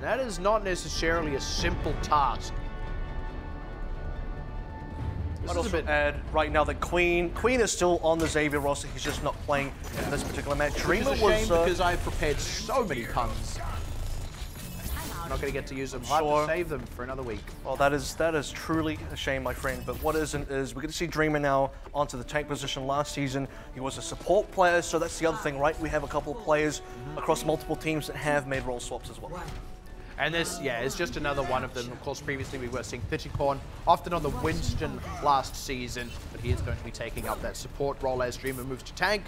And that is not necessarily a simple task. I'd also add right now that Queen is still on the Xavier roster. He's just not playing in this particular match. Dreamer was because I prepared so many puns. I'm not going to get to use them. I'll have to save them for another week. Well, that is truly a shame, my friend. But what isn't is we're going to see Dreamer now onto the tank position. Last season, he was a support player, so that's the other thing, right? We have a couple of players across multiple teams that have made role swaps as well. And this, yeah, is just another one of them. Of course, previously we were seeing Pitchicorn often on the Winston last season, but he is going to be taking up that support role as Dreamer moves to tank.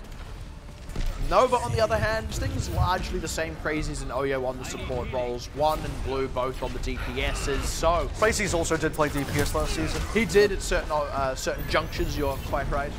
Nova, on the other hand, things largely the same. Crazies and Oyo on the support roles. One and Blue both on the DPSs. So Crazies also did play DPS last season. He did at certain junctures. You're quite right.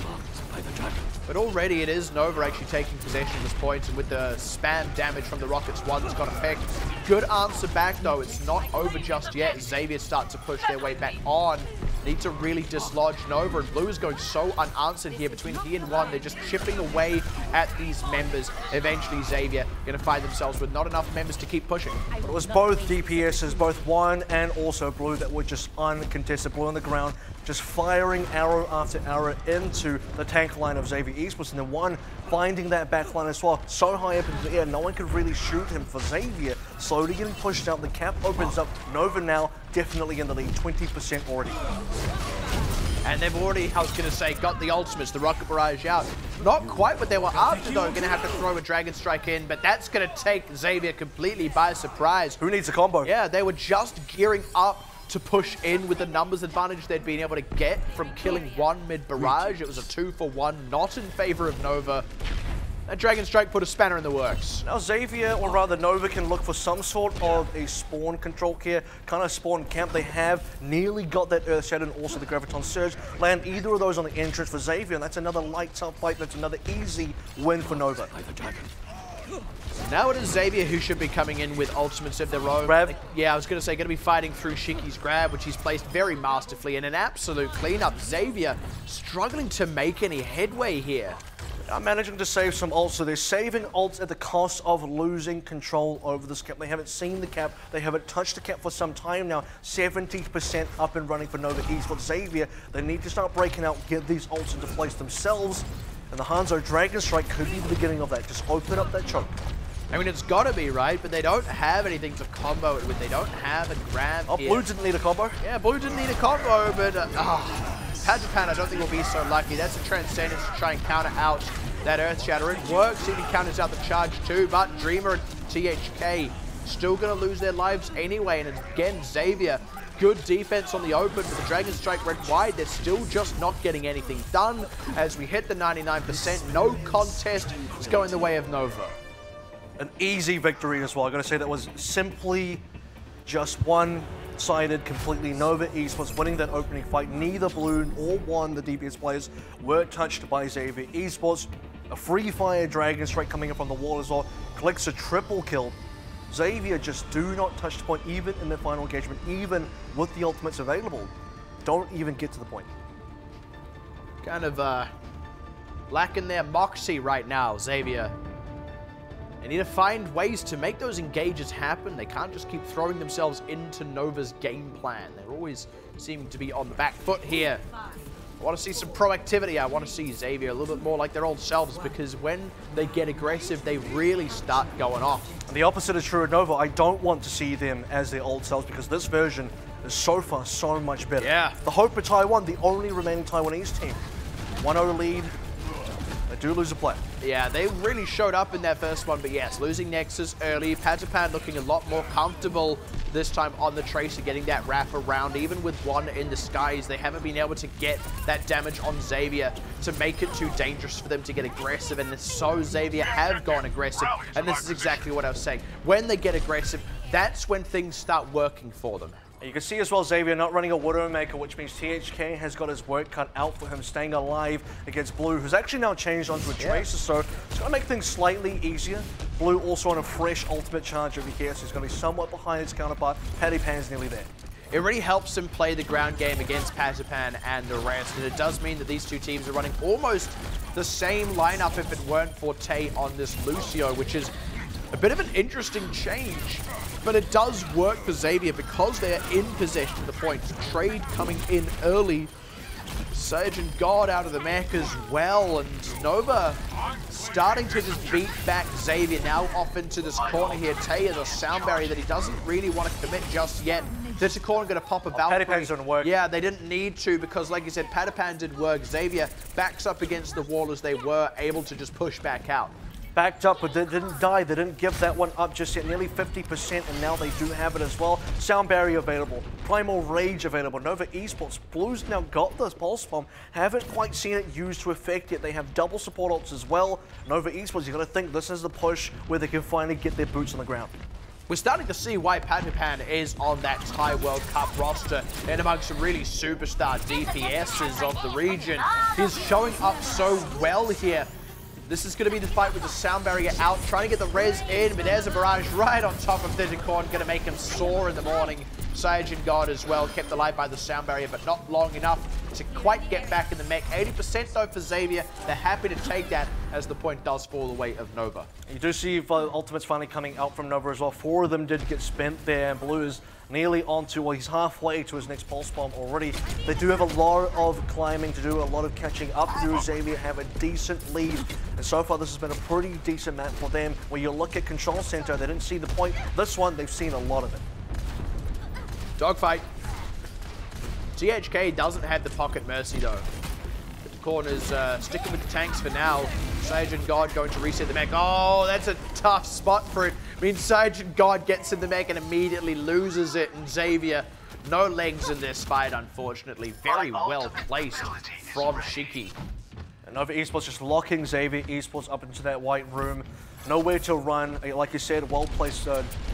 But already it is Nova actually taking possession at this point, and with the spam damage from the Rockets, one's got effect. Good answer back though. It's not over just yet. Xavier start to push their way back on. Need to really dislodge Nova, and Blue is going so unanswered here. Between he and one, they're just chipping away at these members. Eventually Xavier going to find themselves with not enough members to keep pushing. But it was both DPSs, both one and also Blue, that were just uncontested. Blue on the ground, just firing arrow after arrow into the tank line of Xavier Esports, and then one finding that back line as well. So high up into the air, no one could really shoot him. For Xavier, slowly getting pushed out. The cap opens up. Nova now definitely in the lead, 20% already. And they've already, I was going to say, got the ultimates, the Rocket Barrage out. Not quite what they were after, though. Going to have to throw a Dragon Strike in, but that's going to take Xavier completely by surprise. Who needs a combo? Yeah, they were just gearing up to push in with the numbers advantage they'd been able to get from killing one mid-barrage. It was a 2-for-1, not in favor of Nova. That Dragon Strike put a spanner in the works. Now Xavier, or rather Nova, can look for some sort of a spawn control here, kind of spawn camp. They have nearly got that Earth Shadow and also the Graviton Surge. Land either of those on the entrance for Xavier, and that's another lights up fight. That's another easy win for Nova. Now it is Xavier who should be coming in with ultimates of their own. Grab. Yeah, I was going to say, going to be fighting through Shiki's grab, which he's placed very masterfully in an absolute cleanup. Xavier struggling to make any headway here. I'm managing to save some ults, so they're saving ults at the cost of losing control over this cap. They haven't seen the cap, they haven't touched the cap for some time now. 70% up and running for Nova Esports. Xavier, they need to start breaking out, get these ults into place themselves, and the Hanzo Dragon Strike could be the beginning of that. Just open up that choke. I mean, it's got to be, right? But they don't have anything to combo it with. They don't have a grab here. Blue didn't need a combo. Yeah, Blue didn't need a combo, but Pajapan, I don't think will be so lucky. That's a Transcendence to try and counter out that Earth Shatter. It works, even counters out the charge too, but Dreamer and THK still going to lose their lives anyway. And again, Xavier, good defense on the open, but the Dragon Strike red wide, they're still just not getting anything done. As we hit the 99%, no contest is going the way of Nova. An easy victory as well. I'm going to say that was simply just one-sided completely. Nova Esports winning that opening fight. Neither Blue or one, the DPS players, were touched by Xavier Esports. A free fire Dragon Strike coming in from the wall as well. Collects a triple kill. Xavier just do not touch the point, even in the final engagement, even with the ultimates available. Don't even get to the point. Kind of lacking their moxie right now, Xavier. They need to find ways to make those engages happen. They can't just keep throwing themselves into Nova's game plan. They're always seeming to be on the back foot here. I want to see some proactivity. I want to see Xavier a little bit more like their old selves, because when they get aggressive, they really start going off. And the opposite is true of Nova. I don't want to see them as their old selves, because this version is so far so much better. Yeah. The hope of Taiwan, the only remaining Taiwanese team. 1-0 lead. They do lose a player. Yeah, they really showed up in that first one, but yes, losing Nexus early. Pajapan looking a lot more comfortable this time on the Tracer, getting that wrap around. Even with one in the skies, they haven't been able to get that damage on Xavier to make it too dangerous for them to get aggressive, and so Xavier have gone aggressive, and this is exactly what I was saying. When they get aggressive, that's when things start working for them. You can see as well Xavier not running a Widowmaker, which means THK has got his work cut out for him, staying alive against Blue, who's actually now changed onto a Tracer, so it's going to make things slightly easier. Blue also on a fresh ultimate charge over here, so he's going to be somewhat behind his counterpart. Paddy Pan's nearly there. It really helps him play the ground game against Pajapan and the rest, and it does mean that these two teams are running almost the same lineup if it weren't for Tay on this Lucio, which is A bit of an interesting change, but it does work for Xavier because they are in possession of the point. Trade coming in early. Sage and God out of the mech as well, and Nova starting to just beat back Xavier. Now off into this corner here. Tay is a sound barrier that he doesn't really want to commit just yet. This corner going to pop a Valkyrie. Patapan's going to work. Yeah, they didn't need to because, like you said, Patapan did work. Xavier backs up against the wall as they were able to just push back out. Backed up, but they didn't die. They didn't give that one up just yet. Nearly 50%, and now they do have it as well. Sound Barrier available. Primal Rage available. Nova Esports. Blues now got this Pulse Bomb. Haven't quite seen it used to effect yet. They have double support ults as well. Nova Esports, you got to think this is the push where they can finally get their boots on the ground. We're starting to see why Patapan is on that Thai World Cup roster and amongst some really superstar DPSs of the region. He's showing up so well here. This is going to be the fight with the sound barrier out, trying to get the res in, but there's a barrage right on top of Thiticorn, going to make him soar in the morning. Sage and God as well, kept alive by the sound barrier, but not long enough to quite get back in the mech. 80% though for Xavier. They're happy to take that as the point does fall the way of Nova. You do see ultimates finally coming out from Nova as well. 4 of them did get spent there, and Blue is nearly onto, well, he's halfway to his next Pulse Bomb already. They do have a lot of climbing to do, a lot of catching up to do. Xavier have a decent lead, and so far this has been a pretty decent map for them. When you look at Control Center, they didn't see the point. This one, they've seen a lot of it. Dogfight. THK doesn't have the pocket mercy though. The corners sticking with the tanks for now. Sage and God going to reset the mech. Oh, that's a tough spot for it. I mean, Sage and God gets in the mech and immediately loses it, and Xavier, no legs in this fight, unfortunately. Very well placed from Shiki. And Nova Esports just locking Xavier Esports up into that white room. Nowhere to run. Like you said, well-placed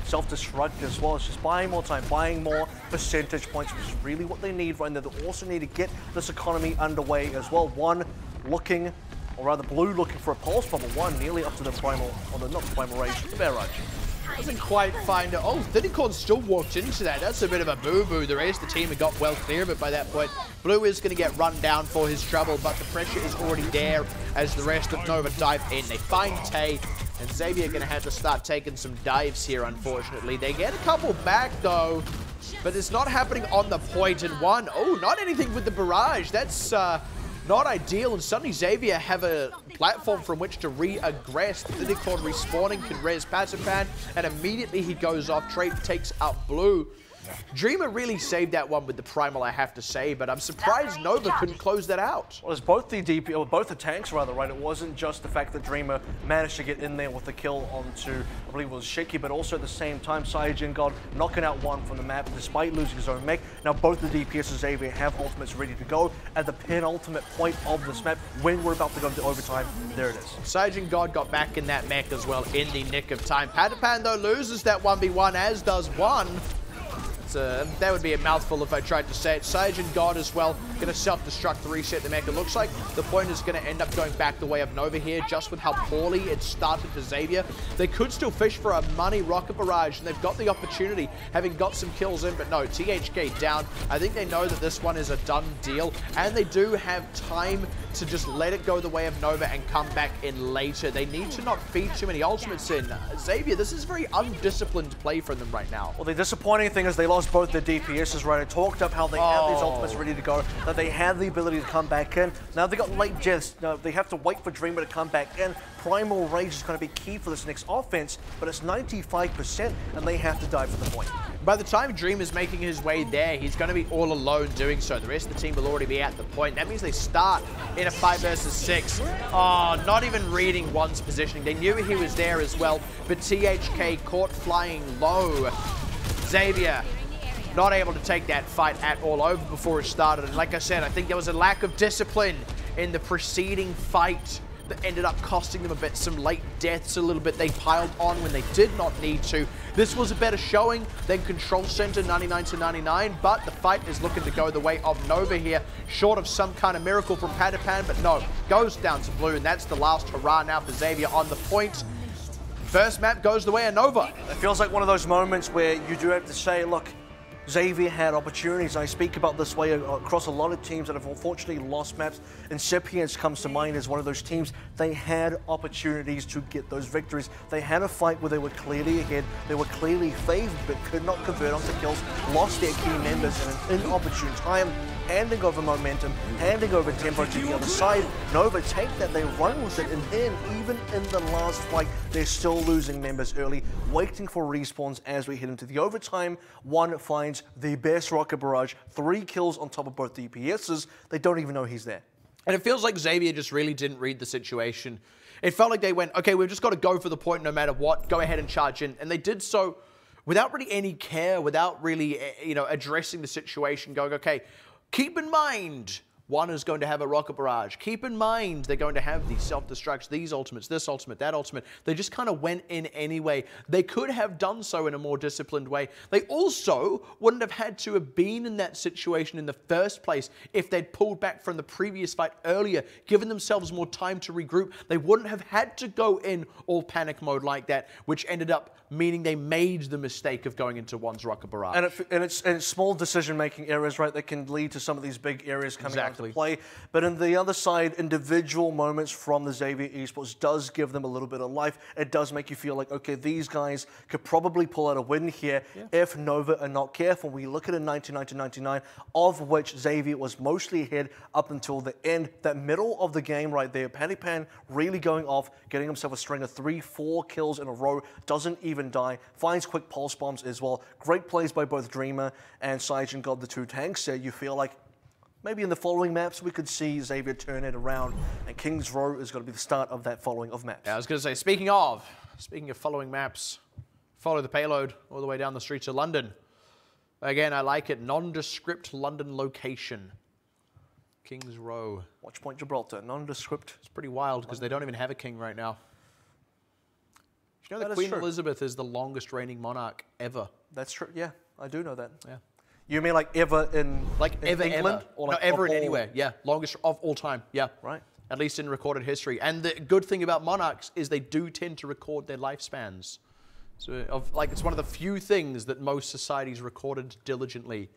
self-destruct as well. It's just buying more time, buying more percentage points, which is really what they need right now. They also need to get this economy underway as well. One looking, or rather Blue looking for a Pulse Bomb, one nearly up to the Primal, or not the Primal Rage, the Barrage. Doesn't quite find it. Oh, Thiticorn still walked into that. That's a bit of a boo-boo. The rest of the team had got well clear of it by that point. Blue is going to get run down for his trouble, but the pressure is already there as the rest of Nova dive in. They find Tay, and Xavier going to have to start taking some dives here, unfortunately. They get a couple back, though, but it's not happening on the point. And one, oh, not anything with the barrage. That's not ideal, and suddenly Xavier have a platform from which to re-aggress. Thiticorn respawning can res Patapan, and immediately he goes off. Trade takes out Blue. Dreamer really saved that one with the Primal, I have to say, but I'm surprised Nova couldn't close that out. Well, it's both the DP, or both the tanks rather, right? It wasn't just the fact that Dreamer managed to get in there with the kill onto, I believe it was Shiki, but also at the same time, Saiyajin God knocking out one from the map despite losing his own mech. Now both the DPS and Xavier have ultimates ready to go at the penultimate point of this map when we're about to go into overtime. There it is. Saiyajin God got back in that mech as well in the nick of time. Patapan though loses that 1v1, as does one. That would be a mouthful if I tried to say it. Sage and God as well, going to self-destruct to reset the mech. It looks like the point is going to end up going back the way of Nova here, just with how poorly it started for Xavier. They could still fish for a money rocket barrage, and they've got the opportunity, having got some kills in, but no, THK down. I think they know that this one is a done deal, and they do have time to just let it go the way of Nova and come back in later. They need to not feed too many ultimates in. Xavier, this is very undisciplined play from them right now. Well, the disappointing thing is they lost both their DPSs, right? I talked up how they have these ultimates ready to go, that they have the ability to come back in. Now they got late Jets. Now they have to wait for Dreamer to come back in. Primal Rage is going to be key for this next offense, but it's 95% and they have to dive for the point. By the time Dream is making his way there, he's going to be all alone doing so. The rest of the team will already be at the point. That means they start in a 5 versus 6. Oh, not even reading one's positioning. They knew he was there as well, but THK caught flying low. Xavier not able to take that fight at all, over before it started. And like I said, I think there was a lack of discipline in the preceding fight that ended up costing them a bit, some late deaths a little bit. They piled on when they did not need to. This was a better showing than Control Center 99-99, but the fight is looking to go the way of Nova here, short of some kind of miracle from Patapan, but no, goes down to Blue, and that's the last hurrah now for Xavier on the point. First map goes the way of Nova. It feels like one of those moments where you do have to say, look, Xavier had opportunities. I speak about this way across a lot of teams that have unfortunately lost maps. Incipients comes to mind as one of those teams. They had opportunities to get those victories. They had a fight where they were clearly ahead. They were clearly favored, but could not convert onto kills. Lost their key members in an inopportune time, handing over momentum, handing over tempo to the other side. Nova take that, they run with it, and then even in the last fight, they're still losing members early, waiting for respawns as we head into the overtime. One finds the best rocket barrage, 3 kills on top of both DPSs. They don't even know he's there. And it feels like Xavier just really didn't read the situation. It felt like they went, okay, we've just got to go for the point no matter what, go ahead and charge in. And they did so without really any care, without really, addressing the situation, going, okay, keep in mind, one is going to have a rocket barrage. Keep in mind, they're going to have these self-destructs, these ultimates, this ultimate, that ultimate. They just kind of went in anyway. They could have done so in a more disciplined way. They also wouldn't have had to have been in that situation in the first place if they'd pulled back from the previous fight earlier, given themselves more time to regroup. They wouldn't have had to go in all panic mode like that, which ended up meaning they made the mistake of going into one's rocket barrage. And it's small decision-making errors, right, that can lead to some of these big areas coming out to play. But on the other side, individual moments from the Xavier Esports does give them a little bit of life. It does make you feel like, okay, these guys could probably pull out a win here if Nova are not careful. We look at a 99-99, of which Xavier was mostly ahead up until the end. That middle of the game right there, Pan really going off, getting himself a string of 3-4 kills in a row, doesn't even die, finds quick pulse bombs as well. Great plays by both Dreamer and Saijin got the 2 tanks there. You feel like maybe in the following maps we could see Xavier turn it around, and King's Row is going to be the start of that following of maps. Yeah, I was going to say, speaking of following maps, follow the payload all the way down the streets of London. Again, I like it, nondescript London location. King's Row. Watch Point Gibraltar, nondescript. It's pretty wild because they don't even have a king right now. You know that Queen Elizabeth is the longest reigning monarch ever. That's true, yeah, I do know that. Yeah. You mean like ever in England? Ever. Or like no, ever in anywhere, yeah. Longest of all time, yeah. Right. At least in recorded history. And the good thing about monarchs is they do tend to record their lifespans. So it's one of the few things that most societies recorded diligently.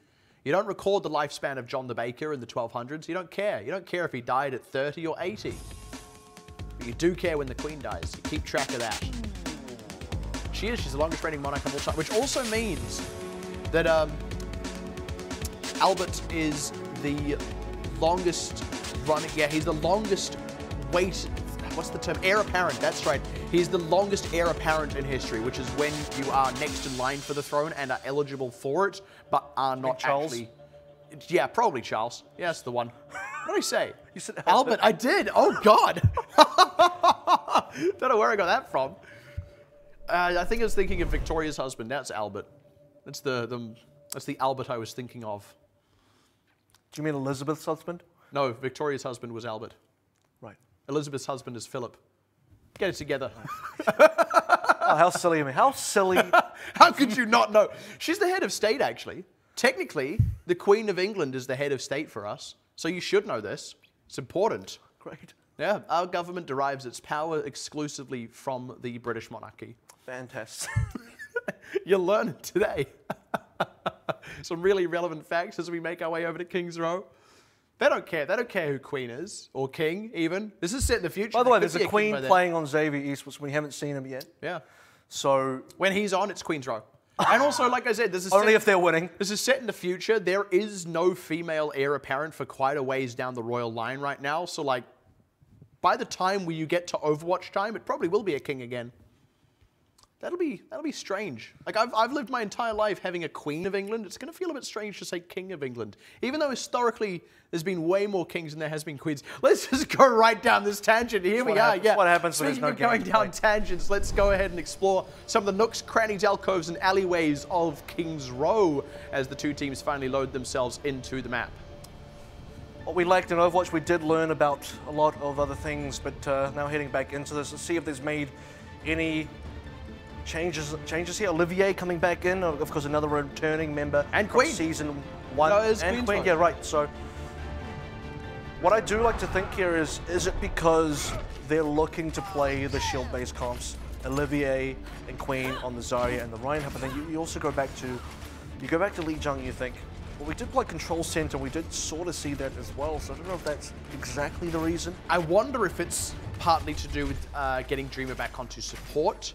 You don't record the lifespan of John the Baker in the 1200s. You don't care. You don't care if he died at 30 or 80. But you do care when the Queen dies. You keep track of that. She's the longest reigning monarch of all time, which also means that Albert is the longest running, he's the longest what's the term? Heir apparent, that's right. He's the longest heir apparent in history, which is when you are next in line for the throne and are eligible for it, but are not actually. Yeah, probably Charles. Yeah, that's the one. What did I say? You said Albert. I did. Oh, God. Don't know where I got that from. I think I was thinking of Victoria's husband. That's Albert. That's the Albert I was thinking of. Do you mean Elizabeth's husband? No, Victoria's husband was Albert. Right. Elizabeth's husband is Philip. Get it together. Oh, how silly of me. How silly. How could you not know? She's the head of state, actually. Technically, the Queen of England is the head of state for us. So you should know this. It's important. Great. Yeah, our government derives its power exclusively from the British monarchy. Fantastic. You'll learn it today. Some really relevant facts as we make our way over to King's Row. They don't care. They don't care who Queen is, or King, even. This is set in the future. By the way, there's a Queen playing on Xavier Esports. We haven't seen him yet. Yeah. So when he's on, it's Queen's Row. And also, like I said, this is only if they're winning. This is set in the future. There is no female heir apparent for quite a ways down the royal line right now. So, like, by the time you get to Overwatch time, it probably will be a king again. That'll be strange. Like, I've lived my entire life having a Queen of England. It's going to feel a bit strange to say King of England. Even though historically there's been way more kings than there has been queens. Let's just go right down this tangent. Here we are. Yeah. What happens when there's no going down tangents, let's go ahead and explore some of the nooks, crannies, alcoves, and alleyways of King's Row as the two teams finally load themselves into the map. What we liked in Overwatch, we did learn about a lot of other things, but now heading back into this, let's see if there's made any changes here. Olivier coming back in, of course, another returning member. And Queen. Season 1. No, and Queen, yeah, right. So, what I do like to think here is it because they're looking to play the shield-based comps, Olivier and Queen on the Zarya and the Reinhardt, but then you also go back to You go back to Lee Jung, you think, well, we did play Control Center, we did sort of see that as well, so I don't know if that's exactly the reason. I wonder if it's partly to do with getting Dreamer back onto support.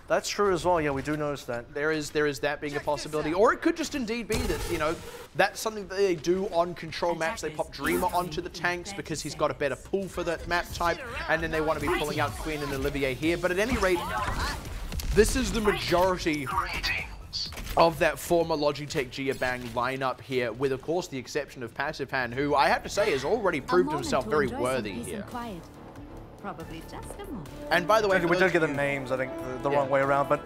That's true as well, yeah, we do notice that. There is that being a possibility. Or it could just indeed be that, you know, that's something that they do on control maps. They pop Dreamer onto the tanks because he's got a better pull for that map type, and then they want to be pulling out Queen and Olivier here. But at any rate, this is the majority of that former Logitech Geobang lineup here, with, of course, the exception of Passive Hand, who I have to say has already proved himself very worthy here. Probably just a moment. And by the way, we did get the names, I think, the wrong way around, but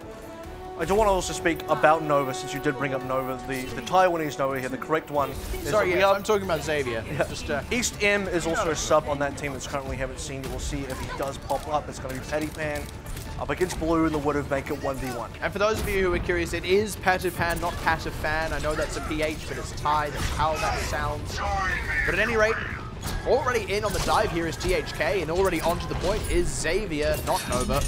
I do want to also speak about Nova, since you did bring up Nova, the Taiwanese Nova here, the correct one. Sorry, yeah, I'm talking about Xavier. Yeah. Just, East M is also a sub on that team that's currently haven't seen it. We'll see if he does pop up. It's going to be Patty Pan up against Blue, and the would have make it 1v1. And for those of you who are curious, it is Passive Pan, not Passive Fan. I know that's a PH, but it's Thai. That's how that sounds. But at any rate, already in on the dive here is THK, and already onto the point is Xavier, not Nova.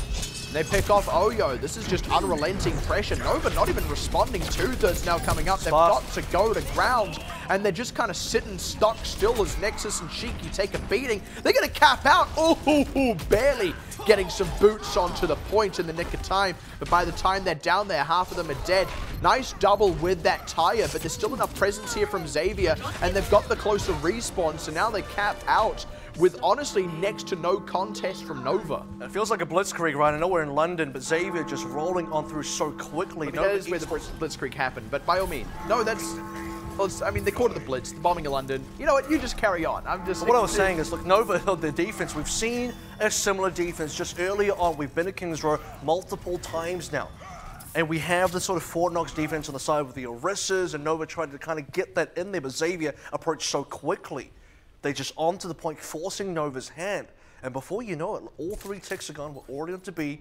They pick off Oyo. This is just unrelenting pressure. Nova not even responding. 2/3 now coming up. They've got to go to ground, and they're just kind of sitting stock still as Nexus and Shiki take a beating. They're going to cap out. Oh, barely getting some boots onto the point in the nick of time. But by the time they're down there, half of them are dead. Nice double with that tire, but there's still enough presence here from Xavier, and they've got the closer respawn, so now they cap out with honestly next to no contest from Nova. It feels like a blitzkrieg, right? I know we're in London, but Xavier just rolling on through so quickly. That is where the blitzkrieg happened, but by all means. No, I mean, they called it the Blitz, the bombing of London. You know what, you just carry on. What I was saying is, look, Nova held their defense. We've seen a similar defense just earlier on. We've been at Kings Row multiple times now. And we have the sort of Fort Knox defense on the side with the Orissas, and Nova tried to kind of get that in there, but Xavier approached so quickly. They just onto the point, forcing Nova's hand. And before you know it, all three ticks are gone. We're already on to B.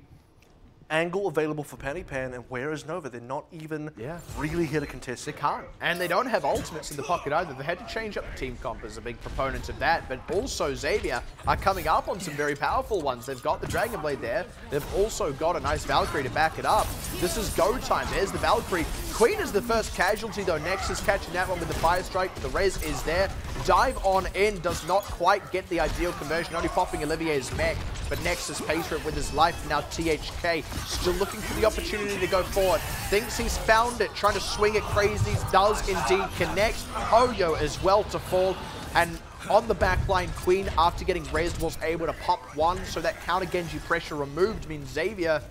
Angle available for Patty Pan, and where is Nova? They're not even really here to contest. They can't. And they don't have ultimates in the pocket either. They had to change up the team comp as a big proponent of that. But also Xavier are coming up on some very powerful ones. They've got the Dragon Blade there. They've also got a nice Valkyrie to back it up. This is go time. There's the Valkyrie. Queen is the first casualty though. Nexus catching that one with the Fire Strike. The res is there. Dive on in does not quite get the ideal conversion. Only popping Olivier's mech. But Nexus pays for it with his life. Now THK still looking for the opportunity to go forward. Thinks he's found it. Trying to swing it crazy. Does indeed connect. Oyo as well to fall. And on the backline, Queen, after getting rezzed, was able to pop one. So that counter Genji pressure removed means Xavier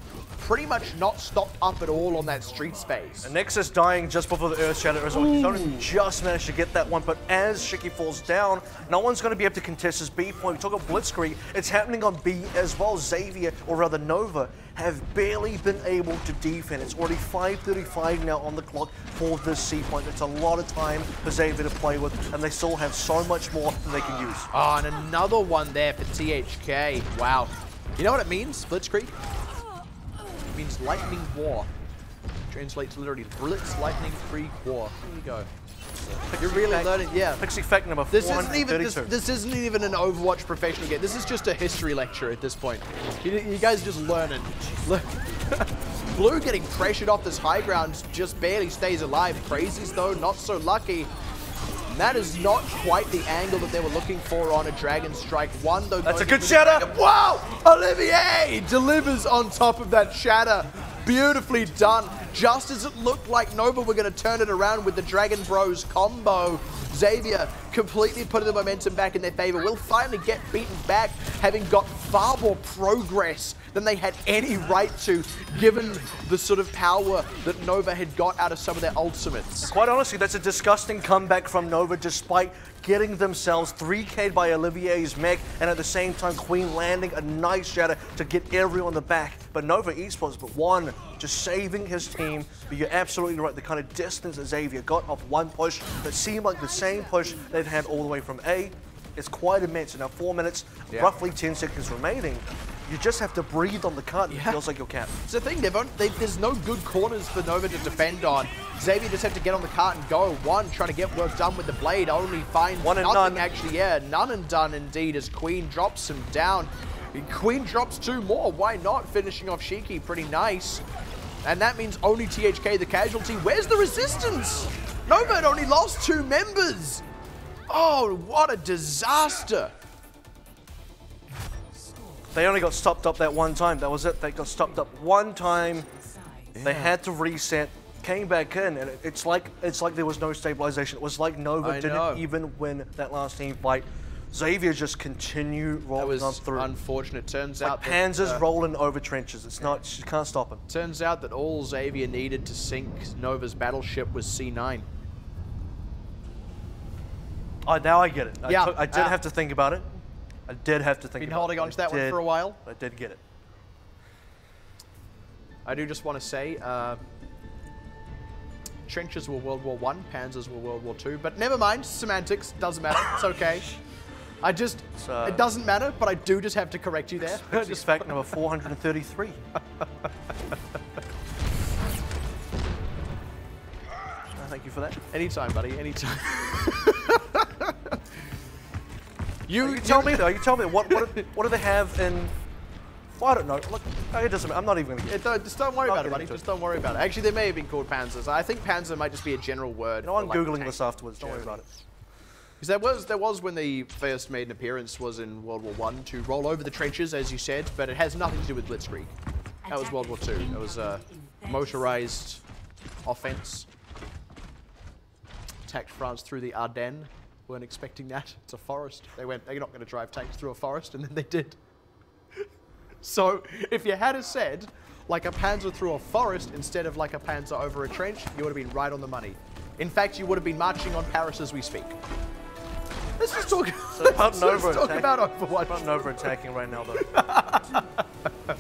pretty much not stopped up at all on that street space. And Nexus dying just before the Earth Shatter as well. He's only just managed to get that one, but as Shiki falls down, no one's going to be able to contest his B point. We talk about Blitzkrieg, it's happening on B as well. Xavier, or rather Nova, have barely been able to defend. It's already 5:35 now on the clock for this C point. It's a lot of time for Xavier to play with, and they still have so much more than they can use. Oh, and another one there for THK. Wow. You know what it means, Blitzkrieg? It means lightning war. Translates literally Blitz Lightning Krieg War. There you go. You're really learning, yeah. Pixie fact number 432. This isn't even an Overwatch professional game. This is just a history lecture at this point. You guys just learning. Look. Blue getting pressured off this high ground just barely stays alive. Crazies though, not so lucky. And that is not quite the angle that they were looking for on a Dragon Strike 1, though. That's a good shatter! Wow! Olivier delivers on top of that shatter. Beautifully done. Just as it looked like Nova were going to turn it around with the Dragon Bros combo, Xavier completely putting the momentum back in their favor. Will finally get beaten back, having got far more progress than they had any right to, given the sort of power that Nova had got out of some of their ultimates. Quite honestly, that's a disgusting comeback from Nova, despite getting themselves 3K'd by Olivier's mech, and at the same time, Queen landing a nice shatter to get everyone back. But Nova Esports, but one, just saving his team. But you're absolutely right, the kind of distance that Xavier got off one push that seemed like the same push they've had all the way from A. It's quite immense. Now 4 minutes, roughly 10 seconds remaining. You just have to breathe on the cut. It feels like you're capped. It's the thing, there's no good corners for Nova to defend on. Xavier just have to get on the cart and go. One, trying to get work done with the blade, only finds one and nothing none. Actually, yeah, none and done indeed as Queen drops him down. Queen drops 2 more, why not? Finishing off Shiki, pretty nice. And that means only THK the casualty. Where's the resistance? Nova had only lost 2 members. Oh, what a disaster. They only got stopped up that one time. That was it. They got stopped up one time. Yeah. They had to reset, came back in, and it's like there was no stabilization. It was like Nova didn't even win that last team fight. Xavier just continued rolling on through. Unfortunate. Turns out Panzer's rolling over trenches. It's not. You can't stop him. Turns out that all Xavier needed to sink Nova's battleship was C9. Oh, now I get it. Yeah, I did have to think about it. I did have to think about it. Been holding on to that one for a while. I did get it. I do just want to say, trenches were World War I, Panzers were World War II, but never mind, semantics, doesn't matter, it's okay. It doesn't matter, but I do just have to correct you there. Just fact number 433. Thank you for that. Anytime, buddy, anytime. You tell me though. You tell me what do they have in? Well, I don't know. Look, it doesn't. I'm not even gonna. Just don't worry about it, buddy. Just don't worry about it. Actually, they may have been called Panzers. I think Panzer might just be a general word. You know, I'm googling this afterwards. Don't worry about it. Because there was when they first made an appearance was in World War I to roll over the trenches, as you said, but it has nothing to do with Blitzkrieg. That was World War II. That was a motorized offense. Attacked France through the Ardennes. Weren't expecting that. It's a forest. They went, they're not going to drive tanks through a forest, and then they did. So, if you had said, like a Panzer through a forest instead of like a Panzer over a trench, you would have been right on the money. In fact, you would have been marching on Paris as we speak. Let's just talk, about Overwatch. About Nova attacking right now, though.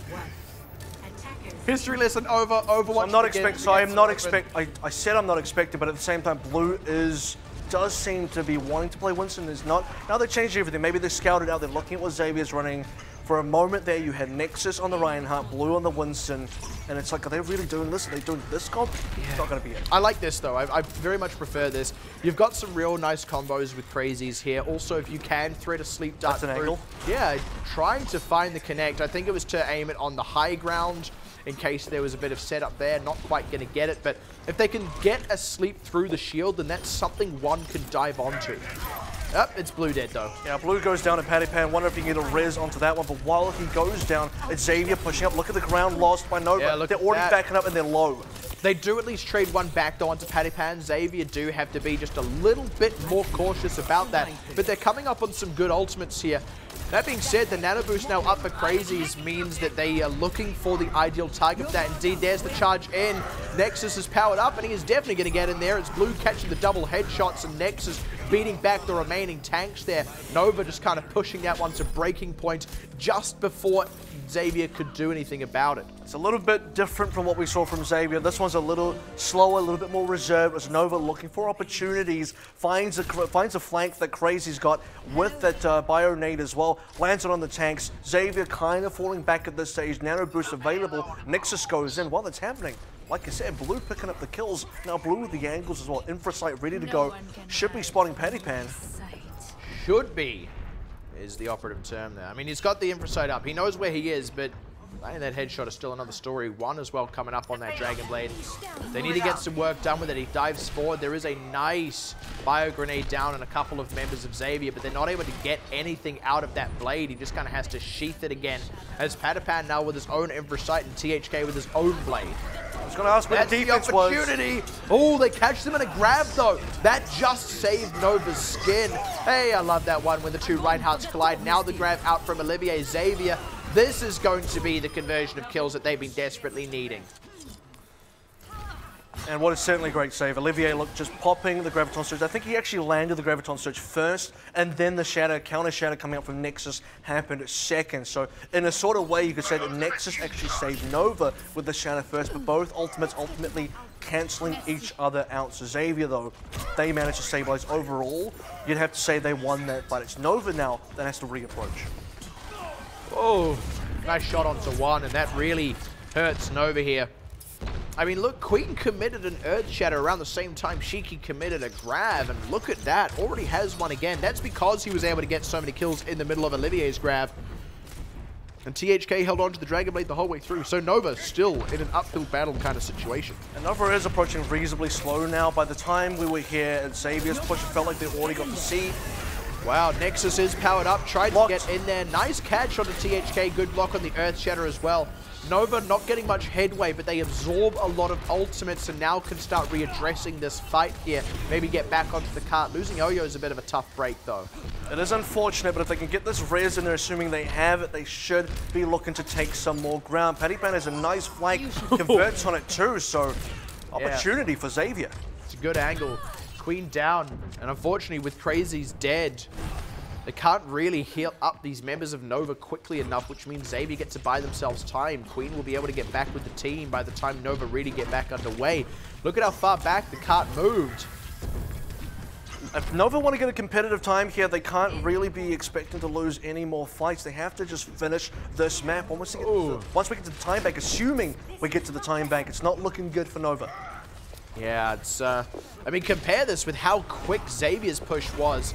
History lesson over. Overwatch. So I'm not expecting. So I am not expecting. I said I'm not expecting, but at the same time, Blue does seem to be wanting to play Winston. Is not. Now they changed everything. Maybe they scouted out. They're looking at what Xavier's running. For a moment there, you had Nexus on the Reinhardt, Blue on the Winston, and it's like, are they really doing this? Are they doing this comp? Yeah. It's not going to be it. I like this, though. I very much prefer this. You've got some real nice combos with Crazies here. Also, if you can thread a sleep dart through. Angle. Yeah, trying to find the connect. I think it was to aim it on the high ground in case there was a bit of setup there. Not quite going to get it, but if they can get a sleep through the shield, then that's something one can dive onto. Oh, it's Blue dead, though. Yeah, Blue goes down at Patty Pan. Wonder if he can get a res onto that one. But while he goes down, it's Xavier pushing up. Look at the ground lost by Nova. Yeah, they're already backing up and they're low. They do at least trade one back, though, onto Patty Pan. Xavier do have to be just a little bit more cautious about that. But they're coming up on some good ultimates here. That being said, the nano boost now up for Crazies means that they are looking for the ideal target for that. Indeed, there's the charge in. Nexus is powered up, and he is definitely going to get in there. It's Blue catching the double headshots, and Nexus beating back the remaining tanks there. Nova just kind of pushing that one to breaking point just before Xavier could do anything about it. It's a little bit different from what we saw from Xavier. This one's a little slower, a little bit more reserved. As Nova looking for opportunities, finds a flank that Crazy's got with that bio nade as well. Lands it on the tanks. Xavier kind of falling back at this stage. Nano boost available. Nexus goes in. While that's happening, like I said, Blue picking up the kills. Now Blue with the angles as well. Infrasight ready to go. Should be spotting Patty Pan. Should be is the operative term there. I mean, he's got the Infrasight up. He knows where he is, but laying that headshot is still another story. One as well coming up on that Dragon Blade. They need to get some work done with it. He dives forward. There is a nice bio grenade down on a couple of members of Xavier, but they're not able to get anything out of that blade. He just kind of has to sheath it again. As Patapan now with his own Infrasight and THK with his own blade. I was going to ask where the defense was. Oh, they catch them in a grab, though. That just saved Nova's skin. Hey, I love that one when the two Reinhardts collide. Now the grab out from Olivier Xavier. This is going to be the conversion of kills that they've been desperately needing. And what is certainly a great save. Olivier looked just popping the Graviton Surge. I think he actually landed the Graviton Surge first, and then the Shatter, counter Shatter coming out from Nexus happened second. So in a sort of way, you could say that Nexus actually saved Nova with the Shatter first, but both ultimates ultimately cancelling each other out. So Xavier, though, they managed to stabilize overall. You'd have to say they won that, but it's Nova now that has to reapproach. Oh, nice shot onto one, and that really hurts Nova here. I mean, look, Queen committed an Earth Shatter around the same time Shiki committed a grab, and look at that, already has one again. That's because he was able to get so many kills in the middle of Olivier's grab. And THK held on to the Dragon Blade the whole way through. So Nova still in an uphill battle kind of situation. And Nova is approaching reasonably slow now. By the time we were here at Xavier's push, it felt like they already got to see. Wow, Nexus is powered up, tried to get in there. Nice catch on the THK, good block on the Earth Shatter as well. Nova not getting much headway, but they absorb a lot of ultimates and now can start readdressing this fight here. Maybe get back onto the cart. Losing Oyo is a bit of a tough break though. It is unfortunate, but if they can get this res and they're assuming they have it, they should be looking to take some more ground. Pattypan has a nice flank, converts on it too, so opportunity for Xavier. It's a good angle. Queen down, and unfortunately with Crazy's dead, they can't really heal up these members of Nova quickly enough, which means Xavier gets to buy themselves time. Queen will be able to get back with the team by the time Nova really get back underway. Look at how far back the cart moved. If Nova want to get a competitive time here, they can't really be expecting to lose any more fights. They have to just finish this map. Once we get to the time bank, assuming we get to the time bank, it's not looking good for Nova. Yeah, it's, I mean, compare this with how quick Xavier's push was.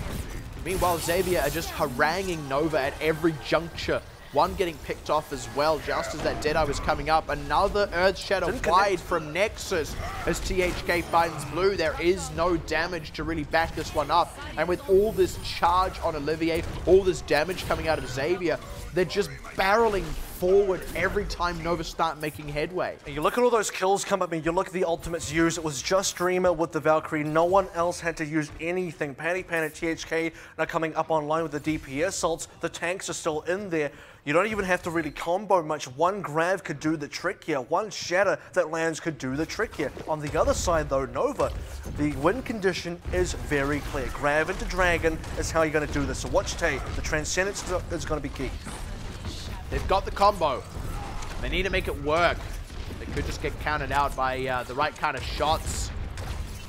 Meanwhile, Xavier are just haranguing Nova at every juncture. One getting picked off as well, just as that Deadeye was coming up. Another Earth Shadow wide from Nexus as THK finds Blue. There is no damage to really back this one up. And with all this charge on Olivier, all this damage coming out of Xavier, they're just barreling forward every time Nova start making headway. And you look at all those kills come up, and you look at the ultimates used. It was just Dreamer with the Valkyrie. No one else had to use anything. Pattypan and THK are coming up online with the DPS ults. The tanks are still in there. You don't even have to really combo much. One grab could do the trick here. One shatter that lands could do the trick here. On the other side though, Nova, the win condition is very clear. Grab into Dragon is how you're going to do this. So watch Tay. The Transcendence is going to be key. They've got the combo. They need to make it work. They could just get counted out by the right kind of shots.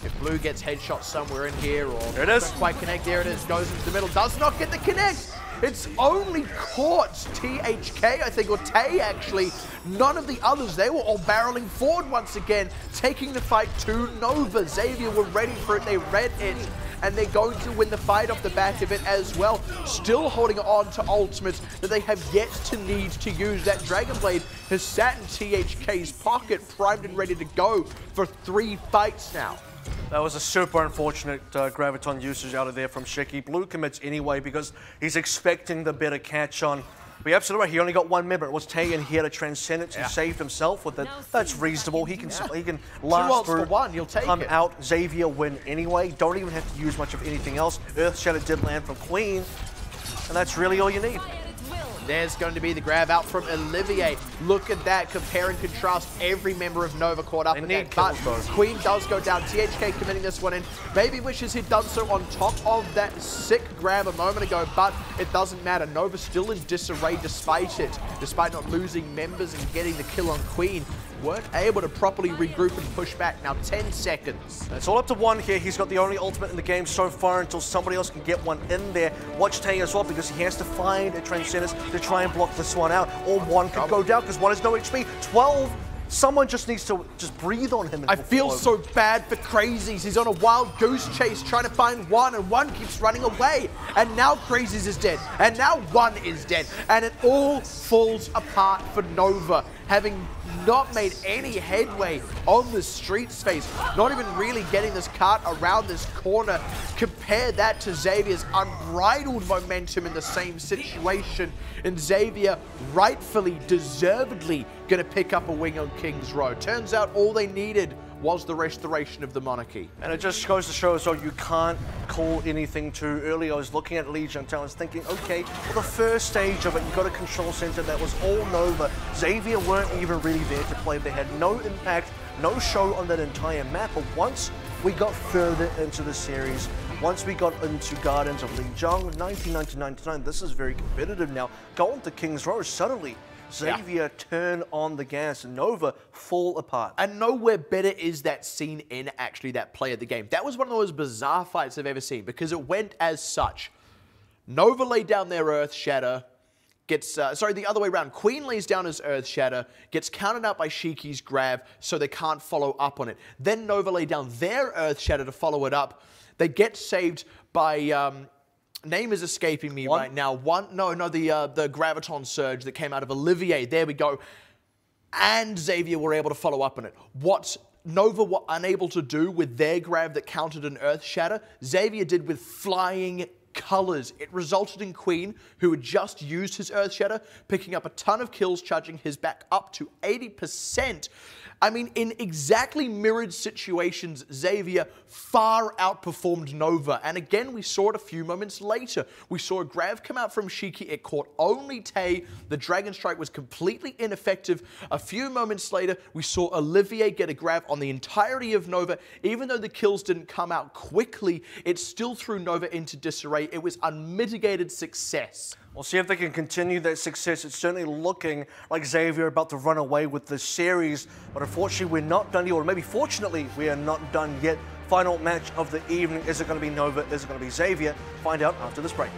If Blue gets headshot somewhere in here or there it is. Doesn't quite connect, there it is, goes into the middle, does not get the connect. It's only caught THK, I think, or Tay actually. None of the others, they were all barreling forward once again, taking the fight to Nova. Xavier were ready for it, they read it, and they're going to win the fight off the back of it as well. Still holding on to ultimates that they have yet to need to use. That Dragon Blade has sat in THK's pocket, primed and ready to go for 3 fights now. That was a super unfortunate Graviton usage out of there from Shiki. Blue commits anyway because he's expecting the better catch on. But you're absolutely right, he only got 1 member. It was Tay, and he had a Transcendence and saved himself with it. That's reasonable. He can last through, for one, you'll take come it. out, Xavier win anyway. Don't even have to use much of anything else. Earth Shatter did land from Queen, and that's really all you need. There's going to be the grab out from Olivier. Look at that, compare and contrast. Every member of Nova caught up in that, but Queen does go down. THK committing this one in. Maybe wishes he'd done so on top of that sick grab a moment ago, but it doesn't matter. Nova still in disarray despite it. Despite not losing members and getting the kill on Queen, weren't able to properly regroup and push back. Now 10 seconds. It's all up to one here. He's got the only ultimate in the game so far until somebody else can get one in there. Watch Tay as well, because he has to find a Transcendence to try and block this one out. Or one could go down because one has no HP. 12. Someone just needs to just breathe on him. I feel so bad for Crazies. He's on a wild goose chase trying to find one, and one keeps running away. And now Crazies is dead. And now one is dead. And it all falls apart for Nova, having not made any headway on the street space, not even really getting this cart around this corner. Compare that to Xavier's unbridled momentum in the same situation, and Xavier rightfully, deservedly gonna pick up a wing on King's Road. Turns out all they needed was the restoration of the monarchy. And it just goes to show us, you can't call anything too early. I was looking at Legion and I was thinking, okay, well, the first stage of it, you got a control center that was all Nova. Xavier weren't even really there to play. They had no impact, no show on that entire map. But once we got further into the series, once we got into Gardens of Lijiang, 1999, this is very competitive now. Going to King's Road, suddenly Xavier turn on the gas and Nova fall apart. And nowhere better is that scene in actually that play of the game. That was one of the most bizarre fights I've ever seen because it went as such. Nova laid down their Earth Shatter, gets, sorry, the other way around. Queen lays down his Earth Shatter, gets counted out by Shiki's grab, so they can't follow up on it. Then Nova lay down their Earth Shatter to follow it up. They get saved by Name is escaping me right now. The Graviton Surge that came out of Olivier. There we go. And Xavier were able to follow up on it. What Nova were unable to do with their grab that countered an Earth Shatter, Xavier did with flying colors. It resulted in Queen, who had just used his Earth Shatter, picking up a ton of kills, charging his back up to 80%. I mean, in exactly mirrored situations, Xavier far outperformed Nova. And again, we saw it a few moments later. We saw a grab come out from Shiki. It caught only Tay. The Dragon Strike was completely ineffective. A few moments later, we saw Olivier get a grab on the entirety of Nova. Even though the kills didn't come out quickly, it still threw Nova into disarray. It was unmitigated success. We'll see if they can continue that success. It's certainly looking like Xavier about to run away with the series, but unfortunately we're not done yet, or maybe fortunately we are not done yet. Final match of the evening. Is it going to be Nova? Is it going to be Xavier? Find out after this break.